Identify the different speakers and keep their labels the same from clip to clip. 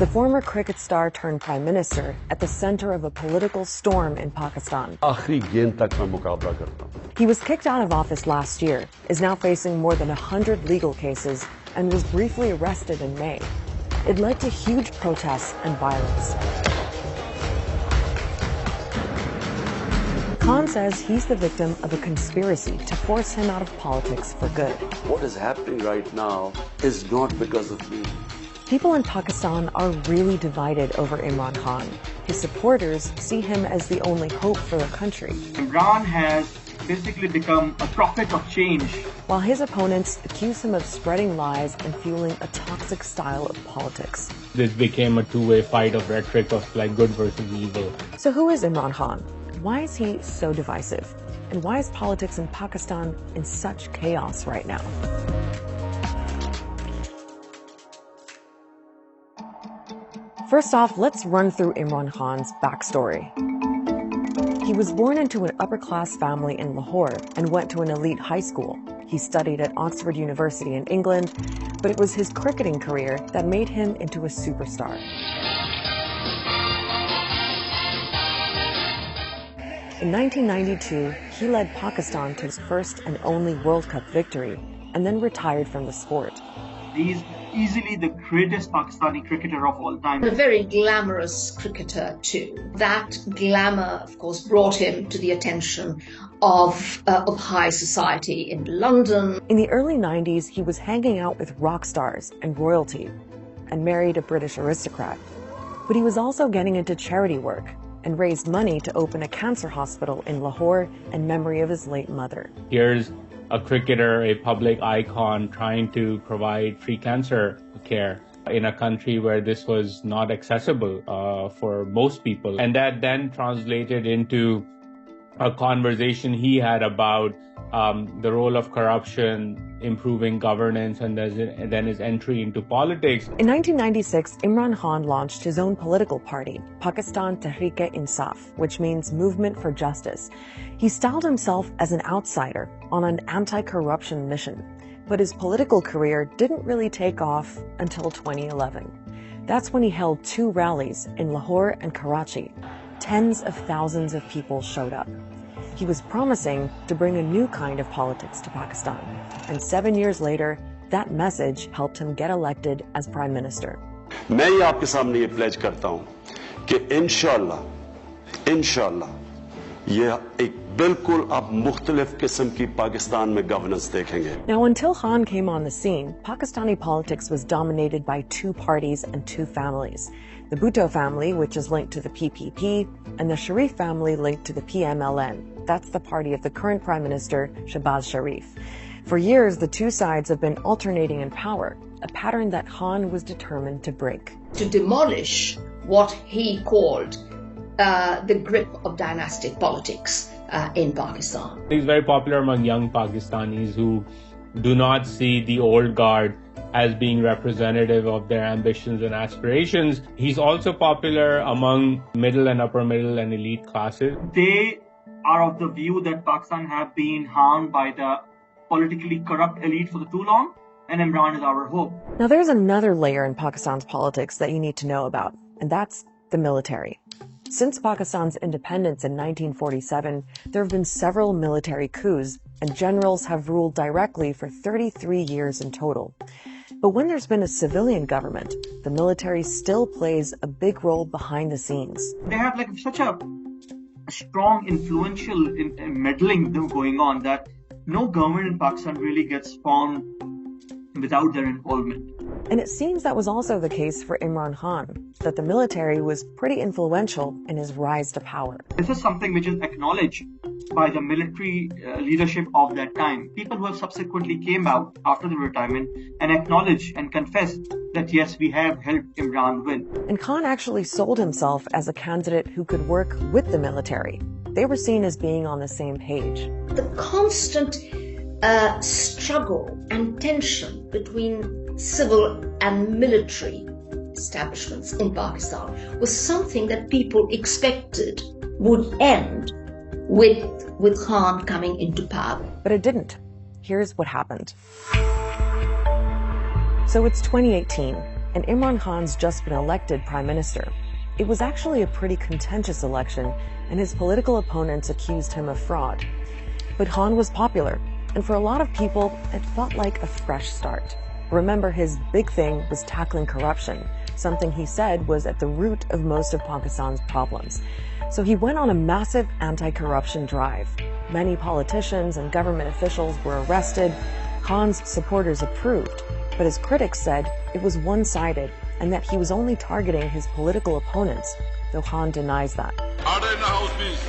Speaker 1: The former cricket star turned prime minister at the center of a political storm in Pakistan. He was kicked out of office last year, is now facing more than 100 legal cases, and was briefly arrested in May. It led to huge protests and violence. Khan says he's the victim of a conspiracy to force him out of politics for good.
Speaker 2: What is happening right now is not because of me.
Speaker 1: People in Pakistan are really divided over Imran Khan. His supporters see him as the only hope for the country.
Speaker 3: Imran has basically become a prophet of change,
Speaker 1: while his opponents accuse him of spreading lies and fueling a toxic style of politics.
Speaker 4: This became a two-way fight of rhetoric of like good versus evil.
Speaker 1: So who is Imran Khan? Why is he so divisive? And why is politics in Pakistan in such chaos right now? First off, let's run through Imran Khan's backstory. He was born into an upper-class family in Lahore and went to an elite high school. He studied at Oxford University in England, but it was his cricketing career that made him into a superstar. In 1992, he led Pakistan to his first and only World Cup victory, and then retired from the sport.
Speaker 3: He's easily the greatest Pakistani cricketer of all time.
Speaker 5: A very glamorous cricketer too. That glamour, of course, brought him to the attention of high society in London.
Speaker 1: In the early 90s, he was hanging out with rock stars and royalty and married a British aristocrat. But he was also getting into charity work and raised money to open a cancer hospital in Lahore in memory of his late mother.
Speaker 4: Here's a cricketer, a public icon, trying to provide free cancer care in a country where this was not accessible for most people. And that then translated into a conversation he had about the role of corruption, improving governance, and then his entry into politics.
Speaker 1: In 1996, Imran Khan launched his own political party, Pakistan Tehreek-e-Insaf, which means Movement for Justice. He styled himself as an outsider on an anti-corruption mission, but his political career didn't really take off until 2011. That's when he held 2 rallies in Lahore and Karachi. Tens of thousands of people showed up. He was promising to bring a new kind of politics to Pakistan. And 7 years later, that message helped him get elected as Prime Minister.
Speaker 2: मैं ही आपके सामने ये pledge करता हूं कि इंशाल्लाह ये एक बिल्कुल आप मुख्तलिफ किस्म की पाकिस्तान में गवर्नेंस देखेंगे.
Speaker 1: Now, until Khan came on the scene, Pakistani politics was dominated by 2 parties and 2 families. The Bhutto family, which is linked to the PPP, and the Sharif family linked to the PMLN. That's the party of the current Prime Minister, Shehbaz Sharif. For years, the 2 sides have been alternating in power, a pattern that Khan was determined to break.
Speaker 5: To demolish what he called the grip of dynastic politics in Pakistan.
Speaker 4: He's very popular among young Pakistanis who do not see the old guard as being representative of their ambitions and aspirations. He's also popular among middle and upper middle and elite classes.
Speaker 3: They are of the view that Pakistan have been harmed by the politically corrupt elite for too long, and Imran is our hope.
Speaker 1: Now, there's another layer in Pakistan's politics that you need to know about, and that's the military. Since Pakistan's independence in 1947, there have been several military coups, and generals have ruled directly for 33 years in total. But when there's been a civilian government, the military still plays a big role behind the scenes.
Speaker 3: They have like such a strong, influential meddling going on that no government in Pakistan really gets formed without their involvement.
Speaker 1: And it seems that was also the case for Imran Khan, that the military was pretty influential in his rise to power.
Speaker 3: This is something which is acknowledged by the military leadership of that time. People who have subsequently came out after the retirement and acknowledged and confessed that yes, we have helped Imran win.
Speaker 1: And Khan actually sold himself as a candidate who could work with the military. They were seen as being on the same page.
Speaker 5: The constant struggle and tension between civil and military establishments in Pakistan was something that people expected would end with Khan coming into power.
Speaker 1: But it didn't. Here's what happened. So it's 2018. and Imran Khan's just been elected prime minister. It was actually a pretty contentious election, and his political opponents accused him of fraud. But Khan was popular, and for a lot of people, it felt like a fresh start. Remember, his big thing was tackling corruption, something he said was at the root of most of Pakistan's problems. So he went on a massive anti-corruption drive. Many politicians and government officials were arrested. Khan's supporters approved, but his critics said it was one-sided and that he was only targeting his political opponents, though Khan denies that.
Speaker 6: Order in the house, please.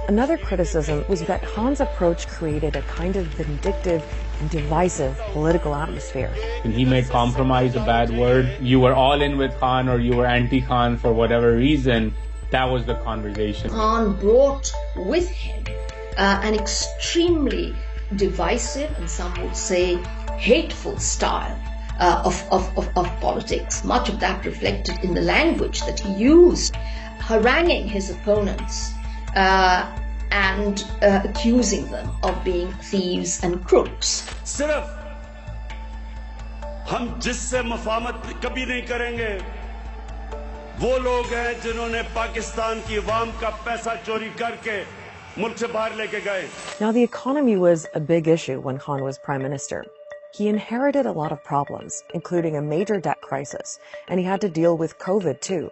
Speaker 1: Another criticism was that Khan's approach created a kind of vindictive and divisive political atmosphere.
Speaker 4: When he made compromise a bad word, you were all in with Khan or you were anti-Khan for whatever reason, that was the conversation.
Speaker 5: Khan brought with him an extremely divisive and some would say hateful style of politics. Much of that reflected in the language that he used, haranguing his opponents and accusing them of being thieves and crooks.
Speaker 2: सिर्फ हम जिससे मुफाहमत कभी नहीं करेंगे वो लोग हैं जिन्होंने पाकिस्तान की अवाम का पैसा चोरी करके मुल्क से बाहर लेके गए.
Speaker 1: Now, the economy was a big issue when Khan was prime minister. He inherited a lot of problems, including a major debt crisis, and he had to deal with COVID too.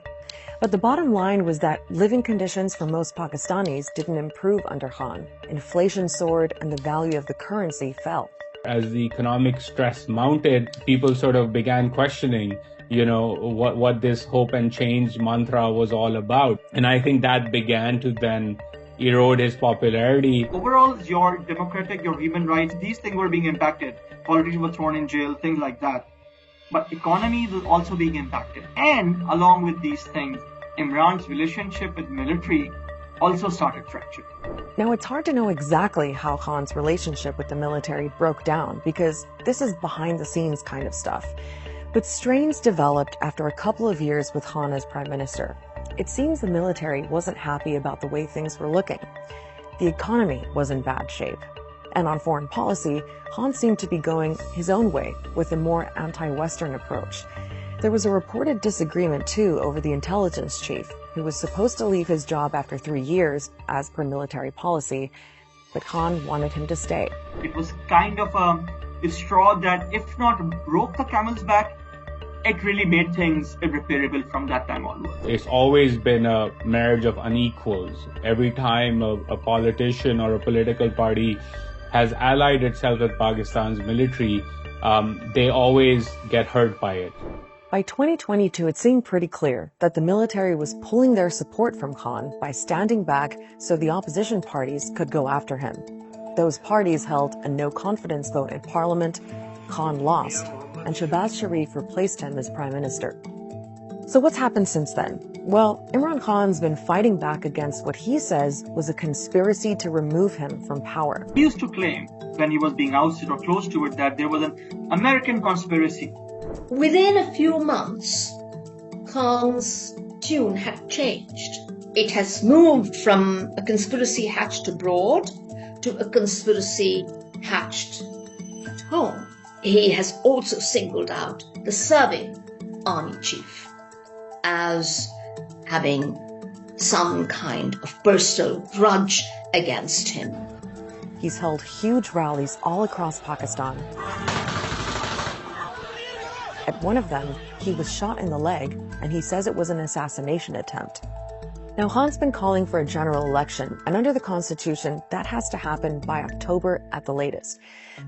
Speaker 1: But the bottom line was that living conditions for most Pakistanis didn't improve under Khan. Inflation soared and the value of the currency fell.
Speaker 4: As the economic stress mounted, people sort of began questioning, what this hope and change mantra was all about. And I think that began to then erode his popularity.
Speaker 3: Overall, your democratic, your human rights, these things were being impacted. Politicians were thrown in jail, things like that. But economy was also being impacted. And along with these things, Imran's relationship with military also started fracturing.
Speaker 1: Now, it's hard to know exactly how Khan's relationship with the military broke down because this is behind-the-scenes kind of stuff. But strains developed after a couple of years with Khan as prime minister. It seems the military wasn't happy about the way things were looking. The economy was in bad shape. And on foreign policy, Khan seemed to be going his own way with a more anti-Western approach. There was a reported disagreement, too, over the intelligence chief, who was supposed to leave his job after 3 years, as per military policy, but Khan wanted him to stay.
Speaker 3: It was kind of a straw that, if not broke the camel's back, it really made things irreparable from that time onward.
Speaker 4: It's always been a marriage of unequals. Every time a politician or a political party has allied itself with Pakistan's military, they always get hurt by it.
Speaker 1: By 2022, it seemed pretty clear that the military was pulling their support from Khan by standing back so the opposition parties could go after him. Those parties held a no-confidence vote in parliament. Khan lost, and Shehbaz Sharif replaced him as prime minister. So what's happened since then? Well, Imran Khan's been fighting back against what he says was a conspiracy to remove him from power.
Speaker 3: He used to claim, when he was being ousted or close to it, that there was an American conspiracy.
Speaker 5: Within a few months, Khan's tune had changed. It has moved from a conspiracy hatched abroad to a conspiracy hatched at home. He has also singled out the serving army chief as having some kind of personal grudge against him.
Speaker 1: He's held huge rallies all across Pakistan. At one of them, he was shot in the leg, and he says it was an assassination attempt. Now, Khan's been calling for a general election, and under the Constitution, that has to happen by October at the latest.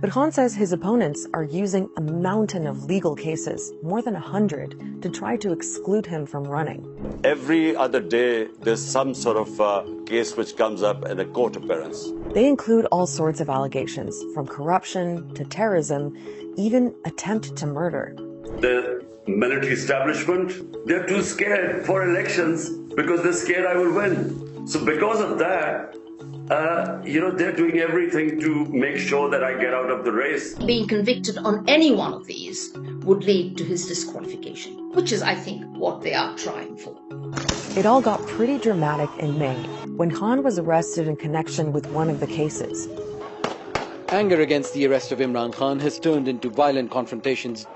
Speaker 1: But Khan says his opponents are using a mountain of legal cases, more than 100, to try to exclude him from running.
Speaker 2: Every other day, there's some sort of case which comes up in a court appearance.
Speaker 1: They include all sorts of allegations, from corruption to terrorism, even attempt to murder.
Speaker 2: The military establishment, they're too scared for elections because they're scared I will win. So because of that, they're doing everything to make sure that I get out of the race.
Speaker 5: Being convicted on any one of these would lead to his disqualification, which is, I think, what they are trying for.
Speaker 1: It all got pretty dramatic in May, when Khan was arrested in connection with one of the cases.
Speaker 7: Anger against the arrest of Imran Khan has turned into violent confrontations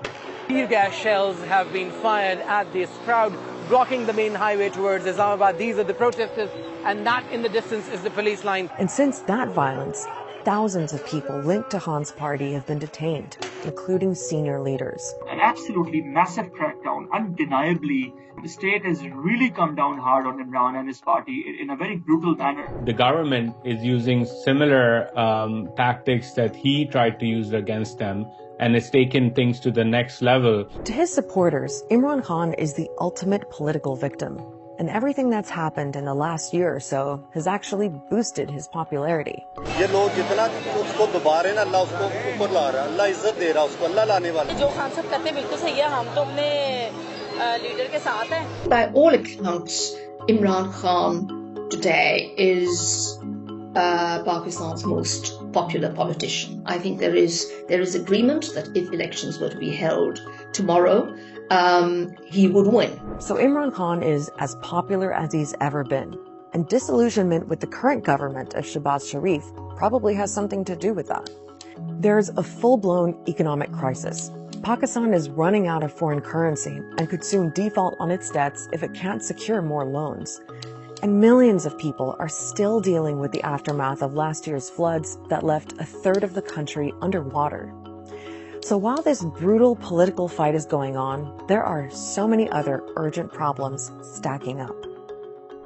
Speaker 6: Tear gas shells have been fired at this crowd, blocking the main highway towards Islamabad. These are the protesters, and that in the distance is the police line.
Speaker 1: And since that violence, thousands of people linked to Khan's party have been detained, including senior leaders.
Speaker 3: An absolutely massive crackdown. Undeniably, the state has really come down hard on Imran and his party in a very brutal manner.
Speaker 4: The government is using similar tactics that he tried to use against them, and it's taken things to the next level.
Speaker 1: To his supporters, Imran Khan is the ultimate political victim. And everything that's happened in the last year or so has actually boosted his popularity.
Speaker 5: By all accounts, Imran Khan today is Pakistan's most popular politician. I think there is agreement that if elections were to be held tomorrow, he would win.
Speaker 1: So Imran Khan is as popular as he's ever been. And disillusionment with the current government of Shehbaz Sharif probably has something to do with that. There's a full-blown economic crisis. Pakistan is running out of foreign currency and could soon default on its debts if it can't secure more loans. And millions of people are still dealing with the aftermath of last year's floods that left a third of the country underwater. So while this brutal political fight is going on, there are so many other urgent problems stacking up.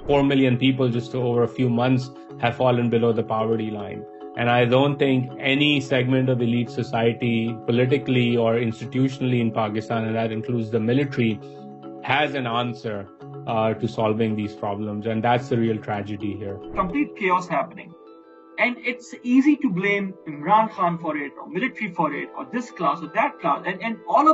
Speaker 4: 4 million people just over a few months have fallen below the poverty line. And I don't think any segment of elite society, politically or institutionally in Pakistan, and that includes the military, has an answer to solving these problems. And that's the real tragedy here.
Speaker 3: Complete chaos happening. And it's easy to blame Imran Khan for it, or military for it, or this class or that class, and all of